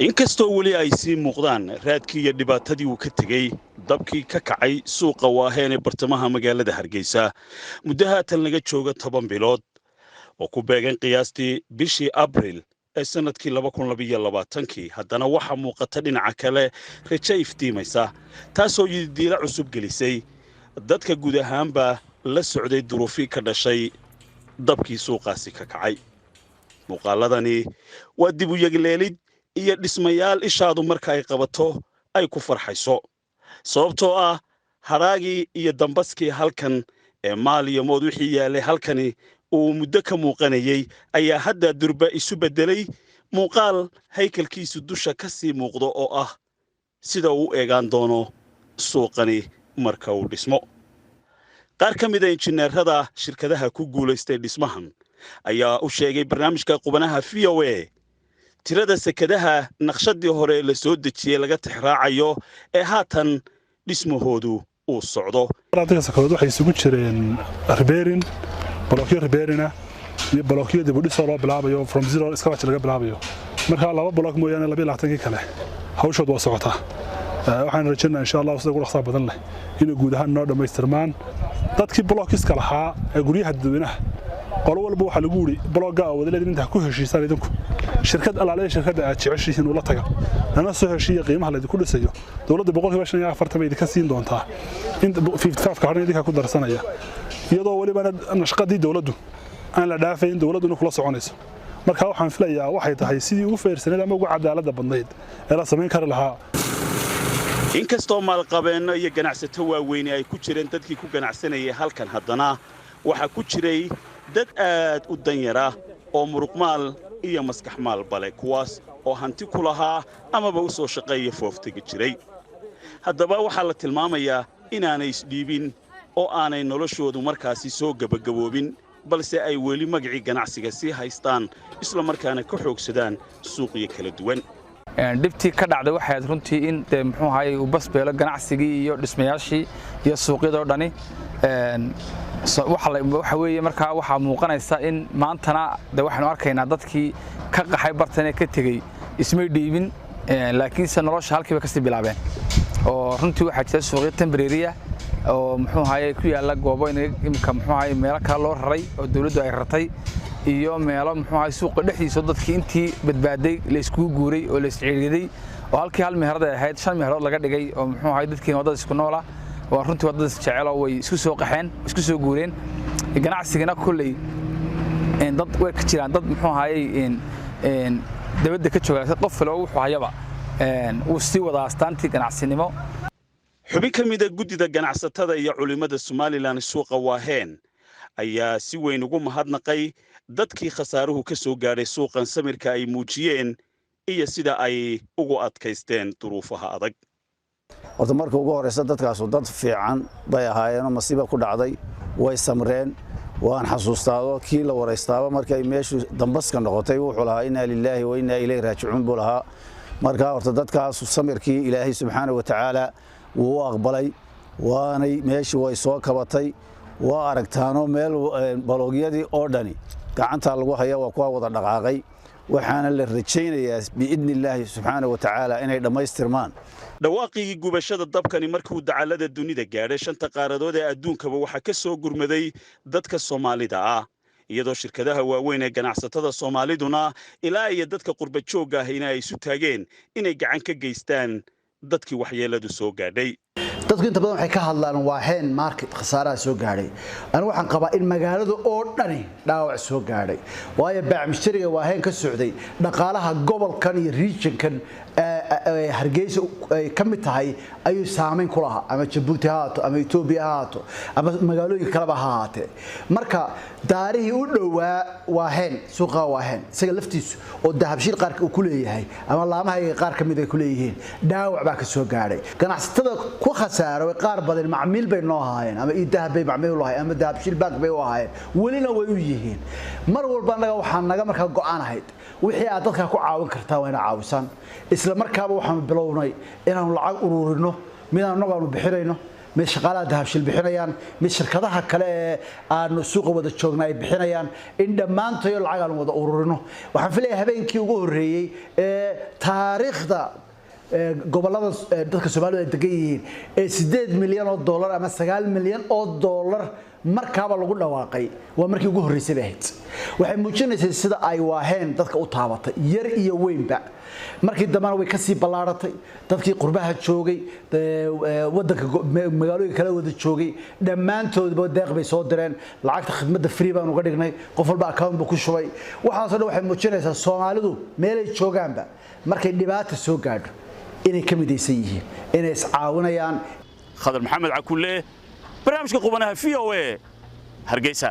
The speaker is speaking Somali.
inkastoo weli ay sii muuqdaan raadkii iyo dhibaatadii uu ka tegey dabkii ka kacay suuqa waaheen ee bartamaha magaalada Hargeysa muddo haatan laga jooga 10 bilood oo ku beegan qiyaastii bishii Abriil ee sanadkii 2022 haddana waxa muuqata dhinaca kale rajo iftiimaysa taasoo yidiila cusub gelisay dadka guud ahaanba la socday duruufii ka dhashay dabkii suuqaasi ka kacay muuqaaladani waa dib u yagleelid iyo dhismayaal ishaadu marka ay qabato ay ku farxayso sababtoo ah haraagii iyo dambaskii halkan ee maaliyo mood wixii yaalay halkani uu muddo ka muuqanayay ayaa hadda durba isu bedelay muuqaal haykalkiisu dusha ka sii muuqdo oo ah sida uu eegaan doono suuqani marka uu dhismo qaar ka mid ah injineerada shirkadaha ku guuleystay dhismahan ayaa u sheegay barnaamijka qubanaha VOA tirada sekadaha naqshadii hore la soo dejiyay laga tixraacayo ee haatan dhismahoodu uu socdo dadka sakoodu waxay isugu jireen repairing blockyo repairina iyo blockyo dib u dhis loo bilaabayo from zero iska wax laga bilaabayo marka laba block mooyaan 22 kale hawshood waa socotaa waxaan rajaynayaa insha Allah sida ugu dhaqsaha badan leh inuu guud ahaan noo dhameystirmaan dadkii blockiska lahaa ee guryaha dadweynaha qolo walba waxa lagu yiri blogga oo wadaleed inta ku heshiisay idinku shirkad alaaleey shirkadda aad jeceshihiin ula taga ana soo heshiiyo qiimaha la idinku dhisayo dawladda 140 idinka siin doontaa in 55 ka horna idinka ku darsanaya iyadoo waliba nashqadii dawladdu aan la dhaafayn dawladdu kula soconayso marka waxaan filayaa waxay tahay sidii ugu feersaneed ama ugu cadaalada badnayd ee la sameyn kara lahaa inkastoo maalqabeeno iyo ganacsato waaweyn ay ku jireen dadkii ku ganacsanayay halkan haddana waxa ku jiray dad aad u danyara oo muruqmaal iyo maskaxmaal bale kuwaas oo hanti ku lahaa amaba u soo shaqeeya fooftiga jiray haddaba waxaa la tilmaamayaa inaanay isdhiibin oo aanay noloshoodu markaasi soo gabagaboobin balse ay weli magacii ganacsiga sii haystaan isla markaana ka xoogsadaan suuqiyo kala duwan dhibtii ka dhacday waxay runtii in muxuu ahaayay u basbeelo ganacsigii iyo dhismayaashii iyo suuqyada dhani waxa weeye markaa waxa muuqanaysa in maantana waxaanu arkaynaa dadkii ka qaxay bartana ka tagay ismay dhiibin laakiin se nolosha halkiiba ka sii bilaabeen oo runtii waxa jira suuqyo temporary oo muxuu ahaayay ku yaala goobo imka muxuu ahaayay meel kale loo raray oo dawladdu ay ratay iyo meelo muxuu ahaayay suuqa dhexdiisa dadkii intii badbaaday la isku guuray oo la isciiday oo halkii hal meherad ay ahayd 5 meherood laga dhigay oo muxuu ahaayay dadkii wadada isku noola waa runtii wadada jecel oo way isku soo qaxeen isku soo guureen ganacsigana kulay dad way ka jiraan dad muxuu ahaayay dawladda ka jooga qof kale oo wuxuu hayaba uu si wada astaantii ganacsinimo xubin ka mid ah guddida ganacsatada iyo culimada Somaliland suuqa waaheen ayaa si weyn ugu mahadnaqay dadkii khasaaruhu ka soo gaaray suuqan samirka ay muujiyeen iyo sida ay ugu adkaysteen duruufaha adag horta markii ugu horeysa dadkaas dad fiican bay ahaayeen masiibo ku dhacday way samreen waan xasuustaado kii la wareystaaba markay meeshu dambaska noqotay wuxuu lahaa inna lillahi wa inna ilayhi raaji'uun buu lahaa marka horta dadkaas samirkii ilaahay subxaanahu wa ta'ala wuu aqbalay waanay meeshii way soo kabatay waa aragtaano meel baloogyadii oo dhani gacanta lagu haya waa kuwa wada dhaqaaqay waxaana la rajaynayaa biidnillaahi subxaanahu wa ta'ala inay dhamaystirmaan dhawaaqii gubashada dabkani markuu dacalada dunida gaadhay shanta qaaradood ee adduunkaba waxa ka soo gurmaday dadka Soomaalida ah iyadoo shirkadaha waaweyn ee ganacsatada Soomaaliduna ilaa iyo dadka qurba joogga ah inay isu taageen inay gacan ka geystaan dadkii waxyeeladu soo gaadhay dadku inta badan waxay ka hadlaan waaheen market khasaaraha soo gaadhay anigu waxaan qabaa in magaalada oo dhani dhaawac soo gaadhay waayo baac mushtariga waaheen ka socday dhaqaalaha gobolkan iyo regionkan Hargeysa ay ka mid tahay ayuu saameyn ku lahaa ama Djibouti haato ama Ethiopia haato ama magaalooyinka kale ba haatee marka daarihii u dhawaa waaheen suuqa waaheen isaga laftiisu oo dahabshiil qaar ku leeyahay ama laamaha qaar ka mid ah ku leeyihiin dhaawac baa ka soo gaadhay ganacsatada ku khasaaro qaar badan macmiil bay noo haayeen ama dahab bay macmiil u lahaayeen ama dahabshiil bank bay u haayeen walina way u yihiin mar walba anaga waxaan naga markaa go'aanahayd wixii aad dadka ku caawin kartaa waa inay caawisan isla markaaba waxaan bilownay inaan lacag ururino midaan anagu bixirayno mid shaqaalaha dahabshil bixinayaan mid shirkadaha kale ee aan suuqa wada joogna ay bixinayaan in dhammaantood lacag aan wada ururino waxaan filayaa habeenkii ugu horeeyay ee taariikhda gobolada dadka Soomaaliyeed ay degan yihiin ee 8 milyan oo dollar ama 9 milyan oo dollar markaaba lagu dhawaaqay waa markii ugu horeysay ahayd waxay muujinaysaa sida ay waaheen dadka u taabatay yar iyo weynba markii dambana way ka sii balaaratay dadkii qurbaha joogay wadanka magaalooyinka kala wada joogay dhammaantoodba deeq bay soo direen lacagta khidmadda free baan uga dhignay qof walba account buu ku shubay waxaas oo waxay muujinaysaa Soomaalidu meel ay joogaanba markay dhibaato soo gaadho inay ka midaysan yihiin inay is caawinayaan khadar maxamed cakulle barnaamijka qubanaha VOA Hargeysa